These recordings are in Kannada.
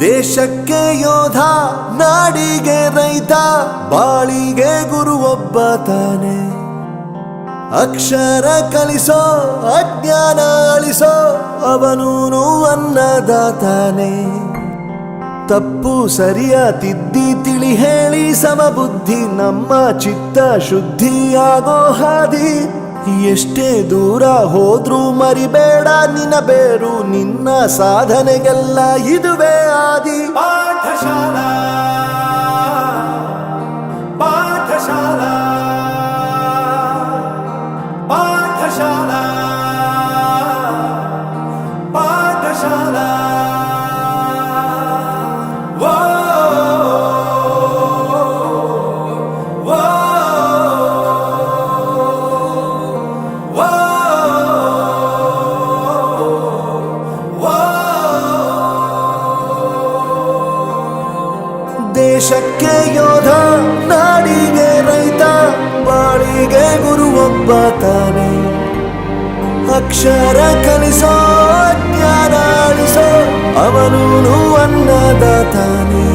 ದೇಶಕ್ಕೆ ಯೋಧ, ನಾಡಿಗೆ ರೈತ, ಬಾಳಿಗೆ ಗುರು ಒಬ್ಬ ತಾನೆ. ಅಕ್ಷರ ಕಲಿಸೋ, ಅಜ್ಞಾನ ಅಳಿಸೋ, ಅವನೂನು ಅನ್ನದಾತಾನೆ. ತಪ್ಪು ಸರಿಯ ತಿದ್ದಿ ತಿಳಿ ಹೇಳಿ ಸಮಬುದ್ಧಿ ನಮ್ಮ ಚಿತ್ತ ಶುದ್ಧಿಯಾಗೋ ಹಾದಿ. ಎಷ್ಟೇ ದೂರ ಹೋದ್ರೂ ಮರಿಬೇಡ ನಿನ್ನ ಬೇರು, ನಿನ್ನ ಸಾಧನೆಗೆಲ್ಲ ಇದುವೇ ಆದಿ. ಪಾಠಶಾಲಾ ಪಾಠಶಾಲಾ ಪಾಠಶಾಲಾ ಪಾಠಶಾಲಾ. ದೇಶಕ್ಕೆ ಯೋಧ, ನಾಡಿಗೆ ರೈತ, ಬಾಳಿಗೆ ಗುರು ಒಬ್ಬ ತಾನೆ. ಅಕ್ಷರ ಕಲಿಸೋ, ಜ್ಞಾನ ಅಳಿಸೋ, ಅವನೂನು ಅನ್ನದಾತಾನೆ.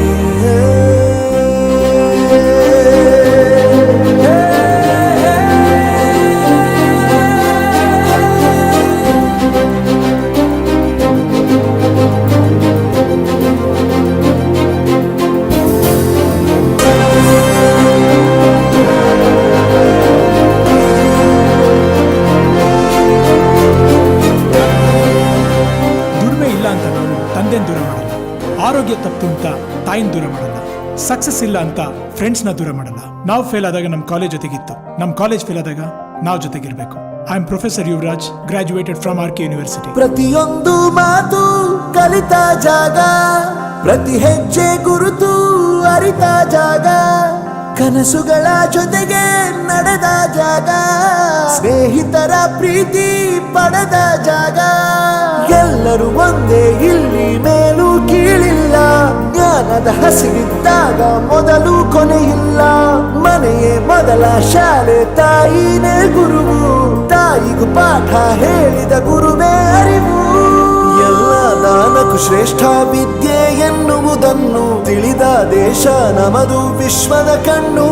ದೂರ ಮಾಡಲ್ಲ, ಆರೋಗ್ಯ ತಪ್ಪು ಅಂತ ತಾಯಿನ ದೂರ ಮಾಡಲ್ಲ, ಸಕ್ಸಸ್ ಇಲ್ಲ ಅಂತ ಫ್ರೆಂಡ್ಸ್ನ ದೂರ ಮಾಡಲ್ಲ. ನಾವು ಫೇಲ್ ಆದಾಗ ನಮ್ಮ ಕಾಲೇಜ್ ಜೊತೆಗಿತ್ತು, ನಮ್ಮ ಕಾಲೇಜ್ ಫೇಲ್ ಆದಾಗ ನಾವು ಜೊತೆಗಿರ್ಬೇಕು. I am professor Yuvraj, graduated from R K university. ಪ್ರತಿಯೊಂದು ಮಾತು ಕಲಿತ ಜಾಗ, ಪ್ರತಿ ಹೆಜ್ಜೆ ಗುರುತು ಅರಿತ ಜಾಗ, ಕನಸುಗಳ ಜೊತೆಗೆ ನಡೆದ ಜಾಗ, ಸ್ನೇಹಿತರ ಪ್ರೀತಿ ಪಡೆದ ಜಾಗ. ಎಲ್ಲರೂ ಒಂದೇ, ಇಲ್ಲಿ ಮೇಲೂ ಕೀಳಿಲ್ಲ, ಜ್ಞಾನದ ಹಸಿವಿದ್ದಾಗ ಮೊದಲು ಕೊನೆಯಿಲ್ಲ. ಮನೆಯೇ ಮೊದಲ ಶಾಲೆ, ತಾಯಿನೇ ಗುರುವು, ತಾಯಿಗೂ ಪಾಠ ಹೇಳಿದ ಗುರುವೇ ಅರಿವು. ಎಲ್ಲ ದಾನಕ್ಕೂ ಶ್ರೇಷ್ಠ ವಿದ್ಯೆ ಎನ್ನುವುದನ್ನು ತಿಳಿದ ದೇಶ ನಮದು, ವಿಶ್ವದ ಕಣ್ಣು.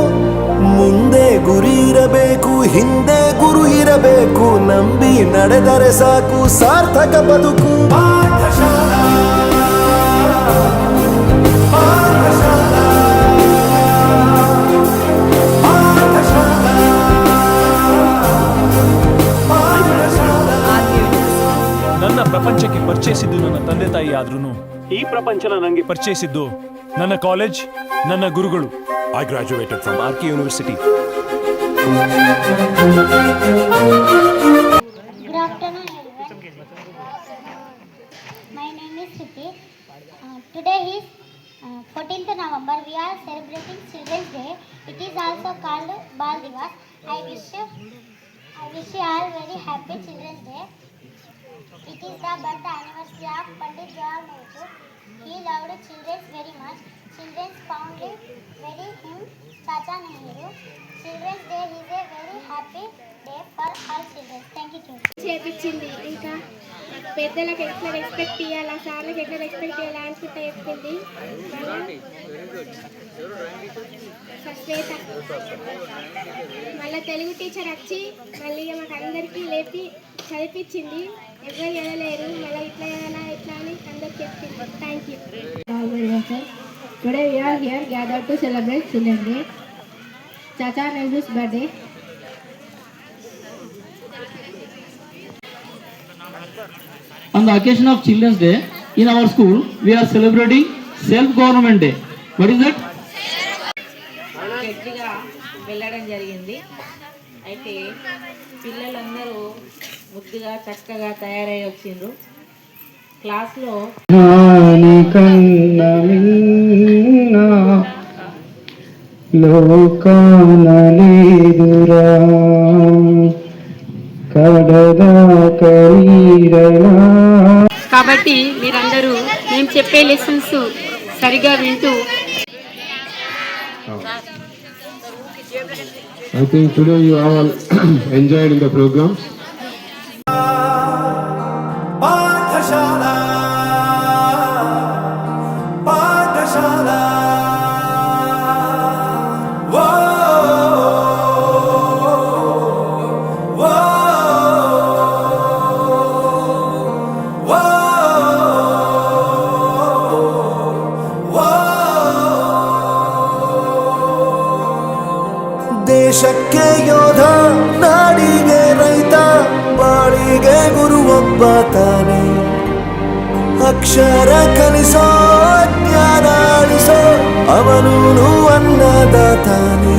ಮುಂದೆ ಗುರಿ ಇರಬೇಕು, ಹಿಂದೆ ಗುರು ಇರಬೇಕು, ನಂಬಿ ನಡೆದರೆ ಸಾಕು ಸಾರ್ಥಕ ಬದುಕು. ಪಾಠಶಾಲಾ ಪಾಠಶಾಲಾ ಪಾಠಶಾಲಾ ಪಾಠಶಾಲಾ. ನನ್ನ ಪ್ರಪಂಚಕ್ಕೆ ಪರಿಚಯಿಸಿದ್ದು ನನ್ನ ತಂದೆ ತಾಯಿ ಆದ್ರೂ ಈ ಪ್ರಪಂಚನ ನನಗೆ ಪರಿಚಯಿಸಿದ್ದು ನನ್ನ ಕಾಲೇಜ್, ನನ್ನ ಗುರುಗಳು. I graduated from RK University. Good afternoon everyone. My name is Siti. Today is 14th November. We are celebrating Children's Day. It is also called Bal Divas. I wish you all very happy Children's Day. It is the birth anniversary of Pandit Jawaharlal Nehru. He loved children very much. Children found very him Chacha Nehru. Children's Day is a very happy day for all children. Thank you. చేపించింది. ఇంకా పెద్దలకు ఎట్లా రెస్పెక్ట్ ఇవ్వాలి, సార్లకు ఎట్లా రెస్పెక్ట్ ఇవ్వాలి అనుకుంటా చెప్పింది. శ్వేత మళ్ళీ తెలుగు టీచర్ వచ్చి మళ్ళీ మాకు అందరికీ లేపి చదివించింది. ఎవరు చదవలేరు, మళ్ళీ ఇట్లా చదవాలా ఎట్లా అని అందరికి చెప్పింది. Thank you. Today we are here gathered to celebrate Children's Day, Chacha Nehru's birthday. On the occasion of Children's Day, in our school, we are celebrating Self-Government Day. What is that? గట్టిగా వెళ్ళడం జరిగింది. అయితే పిల్లలందరూ ముద్దుగా చక్కగా తయారై వచ్చిండ్రు. క్లాస్లో కాబట్టి మీరందరూ మేము చెప్పే లెసన్స్ సరిగా వింటూ I think today you all enjoyed in the programs. Pathashala ಅಕ್ಷರ ಕಲಿಸೋ ಜ್ಞಾನ ಅಳಿಸೋ ಅವನು ಅನ್ನದಾತಾನೆ.